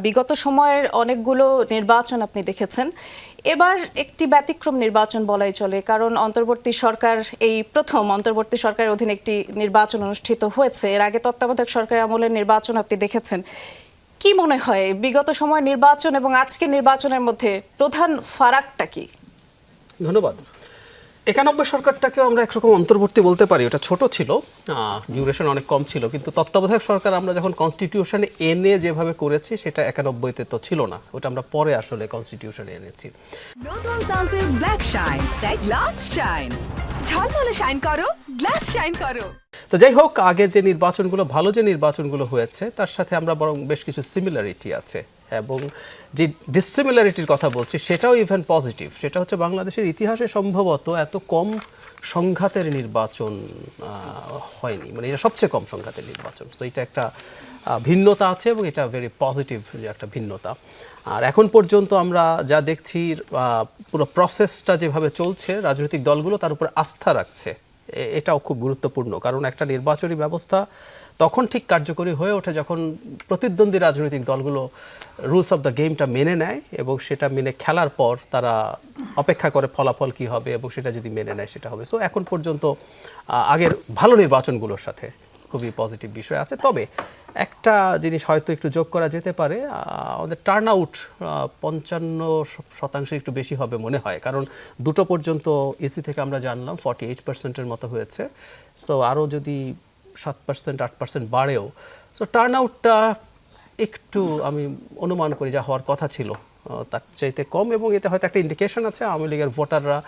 বিগত সময়ের অনেকগুলো নির্বাচন আপনি দেখেছেন, এবার একটি ব্যতিক্রম নির্বাচন বলাই চলে, কারণ অন্তর্বর্তী সরকার এই প্রথম অন্তর্বর্তী সরকারের অধীনে একটি নির্বাচন অনুষ্ঠিত হয়েছে। এর আগে তত্ত্বাবধায়ক সরকারের আমলের নির্বাচন আপনি দেখেছেন। কি মনে হয় বিগত সময় নির্বাচন এবং আজকের নির্বাচনের মধ্যে প্রধান ফারাকটা কি? ধন্যবাদ। 91 সরকারটাকেও আমরা একরকম অন্তর্বর্তী বলতে পারি। ওটা ছোট ছিল, ডিউরেশন অনেক কম ছিল, কিন্তু তত্ত্বাবধায়ক সরকার আমরা যখন কনস্টিটিউশনে এনে যেভাবে করেছি সেটা 91-তে তো ছিল না, ওটা আমরা পরে আসলে কনস্টিটিউশনে এনেছি। নতুন সানসিল্ক ব্ল্যাক শাইন, তাই গ্লাস শাইন, ঝলমলে শাইন করো, গ্লাস শাইন করো। তো যাই হোক, আগের যে নির্বাচনগুলো, ভালো যে নির্বাচনগুলো হয়েছে তার সাথে আমরা বরং বেশ কিছু সিমিলারিটি আছে, এবং যে ডিসিমিলারিটির কথা বলছি সেটাও ইভেন পজিটিভ। সেটা হচ্ছে বাংলাদেশের ইতিহাসে সম্ভবত এত কম সংঘাতের নির্বাচন হয়নি, মানে এটা সবচেয়ে কম সংঘাতের নির্বাচন। তো এটা একটা ভিন্নতা আছে এবং এটা ভেরি পজিটিভ যে একটা ভিন্নতা। আর এখন পর্যন্ত আমরা যা দেখছি, পুরো প্রসেসটা যেভাবে চলছে, রাজনৈতিক দলগুলো তার উপর আস্থা রাখছে, এটাও খুব গুরুত্বপূর্ণ। কারণ একটা নির্বাচনী ব্যবস্থা তখন ঠিক কার্যকরী হয়ে ওঠে যখন প্রতিদ্বন্দ্বী রাজনৈতিক দলগুলো রুলস অফ দ্য গেমটা মেনে নেয় এবং সেটা মেনে খেলার পর তারা অপেক্ষা করে ফলাফল কী হবে এবং সেটা যদি মেনে নেয় সেটা হবে। সো এখন পর্যন্ত আগের ভালো নির্বাচনগুলোর সাথে খুবই পজিটিভ বিষয় আছে। তবে একটা জিনিস হয়তো একটু যোগ করা যেতে পারে, আমাদের টার্ন আউট 55% একটু বেশি হবে মনে হয়, কারণ দুটো পর্যন্ত ইসি থেকে আমরা জানলাম 48%-এর মতো হয়েছে। সো আরও যদি 7%, 8% বাড়েও, সো টার্ন আউটটা একটু আমি অনুমান করি যা হওয়ার কথা ছিল তার চাইতে কম, এবং এতে হয়তো একটা ইন্ডিকেশন আছে আওয়ামী লীগের ভোটাররা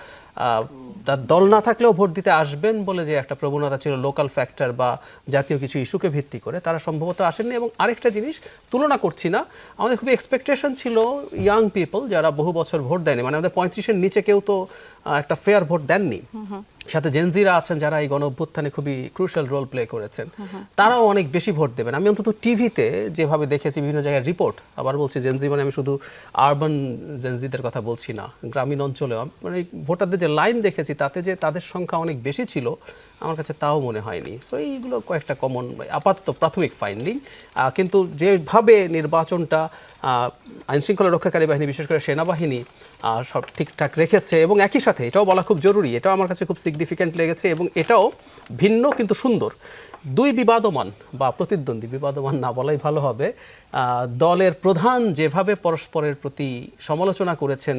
তার দল না থাকলেও ভোট দিতে আসবেন বলে যে একটা প্রবণতা ছিল লোকাল ফ্যাক্টর বা জাতীয় কিছু ইস্যুকে ভিত্তি করে, তারা সম্ভবত আসেননি। এবং আরেকটা জিনিস, তুলনা করছি না, আমাদের খুবই এক্সপেকটেশন ছিল ইয়াং পিপল যারা বহু বছর ভোট দেয়নি, মানে আমাদের 35-এর নিচে কেউ তো একটা ফেয়ার ভোট দেননি, সাথে জেনজিরা আছেন যারা এই গণ অভ্যুত্থানে খুবই ক্রুশাল রোল প্লে করেছেন, তারাও অনেক বেশি ভোট দেবেন। আমি অন্তত টিভিতে যেভাবে দেখেছি বিভিন্ন জায়গায় রিপোর্ট, আবার বলছি জেনজি মানে আমি শুধু আরবান জেনজিদের কথা বলছি না, গ্রামীণ অঞ্চলেও মানে ভোটারদের যে লাইন দেখেছি তাতে যে তাদের সংখ্যা অনেক বেশি ছিল আমার কাছে তাও মনে হয়নি। সো এইগুলো কয়েকটা কমন আপাতত প্রাথমিক ফাইন্ডিং। কিন্তু যেভাবে নির্বাচনটা আইনশৃঙ্খলা রক্ষাকারী বাহিনী, বিশেষ করে সেনাবাহিনী সব ঠিকঠাক রেখেছে, এবং একই সাথে এটাও বলা খুব জরুরি, এটাও আমার কাছে খুব সিগনিফিক্যান্ট লেগেছে, এবং এটাও ভিন্ন কিন্তু সুন্দর। দুই বিবাদমান বা প্রতিদ্বন্দ্বী, বিবাদমান না বলাই ভালো হবে, দলের প্রধান যেভাবে পরস্পরের প্রতি সমালোচনা করেছেন,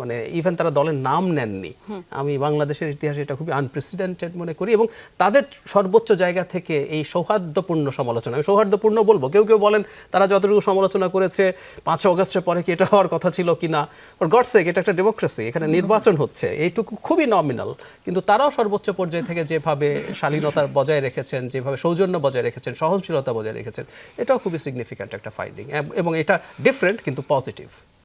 মানে ইভেন তারা দলের নাম নেননি, আমি বাংলাদেশের ইতিহাসে এটা খুবই আনপ্রেসিডেন্টেড মনে করি। এবং তাদের সর্বোচ্চ জায়গা থেকে এই সৌহার্দ্যপূর্ণ সমালোচনা, আমি সৌহার্দ্যপূর্ণ বলবো, কেউ কেউ বলেন তারা যতটুকু সমালোচনা করেছে 5 আগস্টের পরে কি এটা হওয়ার কথা ছিল কিনা, ফর গডস সেক এটা একটা ডেমোক্রেসি, এখানে নির্বাচন হচ্ছে, এইটুকু খুবই নমিনাল, কিন্তু তারাও সর্বোচ্চ পর্যায়ে থেকে যেভাবে শালীনতা বজায় রেখেছেন, যেভাবে সৌজন্য বজায় রেখেছেন, সহনশীলতা বজায় রেখেছেন, এটাও খুবই সিগনিফিক্যান্ট একটা ফাইন্ডিং, এবং এটা ডিফারেন্ট কিন্তু পজিটিভ।